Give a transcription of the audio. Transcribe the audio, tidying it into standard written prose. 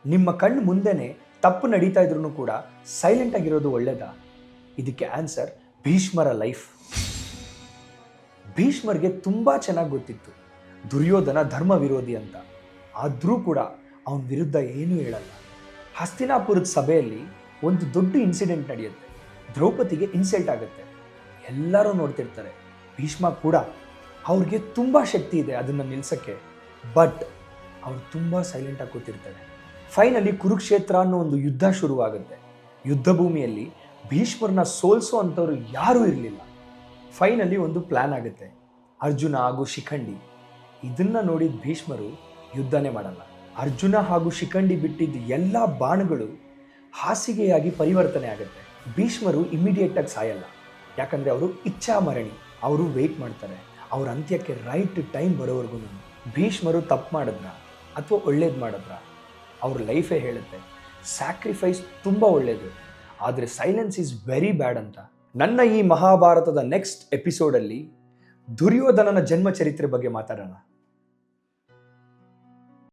ನಿಮ್ಮ ಕಣ್ಣು ಮುಂದೆನೆ ತಪ್ಪು ನಡೀತಾ ಇದ್ರೂ ಕೂಡ ಸೈಲೆಂಟ್ ಆಗಿರೋದು ಒಳ್ಳೇದಾ? ಇದಕ್ಕೆ ಆನ್ಸರ್ ಭೀಷ್ಮರ ಲೈಫ್. ಭೀಷ್ಮರ್ಗೆ ತುಂಬಾ ಚೆನ್ನಾಗಿ ಗೊತ್ತಿತ್ತು ದುರ್ಯೋಧನ ಧರ್ಮ ವಿರೋಧಿ ಅಂತ. ಆದರೂ ಕೂಡ ಅವನ ವಿರುದ್ಧ ಏನೂ ಹೇಳಲ್ಲ. ಹಸ್ತಿನಾಪುರದ ಸಭೆಯಲ್ಲಿ ಒಂದು ದೊಡ್ಡ ಇನ್ಸಿಡೆಂಟ್ ನಡೆಯುತ್ತೆ. ದ್ರೌಪದಿಗೆ ಇನ್ಸಲ್ಟ್ ಆಗುತ್ತೆ. ಎಲ್ಲರೂ ನೋಡ್ತಿರ್ತಾರೆ. ಭೀಷ್ಮ ಕೂಡ ಅವ್ರಿಗೆ ತುಂಬ ಶಕ್ತಿ ಇದೆ ಅದನ್ನು ನಿಲ್ಸಕ್ಕೆ. ಬಟ್ ಅವ್ರು ತುಂಬ ಸೈಲೆಂಟಾಗಿ ಕೂತಿರ್ತಾರೆ. ಫೈನಲಿ ಕುರುಕ್ಷೇತ್ರ ಅನ್ನೋ ಒಂದು ಯುದ್ಧ ಶುರುವಾಗುತ್ತೆ. ಯುದ್ಧ ಭೂಮಿಯಲ್ಲಿ ಭೀಷ್ಮರನ್ನ ಸೋಲ್ಸೋ ಅಂಥವ್ರು ಯಾರೂ ಇರಲಿಲ್ಲ. ಫೈನಲಿ ಒಂದು ಪ್ಲ್ಯಾನ್ ಆಗುತ್ತೆ. ಅರ್ಜುನ ಹಾಗೂ ಶಿಖಂಡಿ ಇದನ್ನು ನೋಡಿದ ಭೀಷ್ಮರು ಯುದ್ಧನೇ ಮಾಡಲ್ಲ. ಅರ್ಜುನ ಹಾಗೂ ಶಿಖಂಡಿ ಬಿಟ್ಟಿದ್ದ ಎಲ್ಲ ಬಾಣಗಳು ಹಾಸಿಗೆಯಾಗಿ ಪರಿವರ್ತನೆ ಆಗುತ್ತೆ. ಭೀಷ್ಮರು ಇಮಿಡಿಯೇಟಾಗಿ ಸಾಯಲ್ಲ. ಯಾಕಂದರೆ ಅವರು ಇಚ್ಛಾಮರಣಿ. ಅವರು ವೆಯ್ಟ್ ಮಾಡ್ತಾರೆ ಅವ್ರ ಅಂತ್ಯಕ್ಕೆ ರೈಟ್ ಟೈಮ್ ಬರೋವರೆಗೂ. ಭೀಷ್ಮರು ತಪ್ಪು ಮಾಡಿದ್ರ ಅಥವಾ ಒಳ್ಳೇದು ಮಾಡಿದ್ರ ಅವ್ರ ಲೈಫೇ ಹೇಳುತ್ತೆ. ಸ್ಯಾಕ್ರಿಫೈಸ್ ತುಂಬ ಒಳ್ಳೆಯದು, ಆದರೆ ಸೈಲೆನ್ಸ್ ಈಸ್ ವೆರಿ ಬ್ಯಾಡ್ ಅಂತ. ನನ್ನ ಈ ಮಹಾಭಾರತದ ನೆಕ್ಸ್ಟ್ ಎಪಿಸೋಡಲ್ಲಿ ದುರ್ಯೋಧನನ ಜನ್ಮ ಚರಿತ್ರೆ ಬಗ್ಗೆ ಮಾತಾಡೋಣ.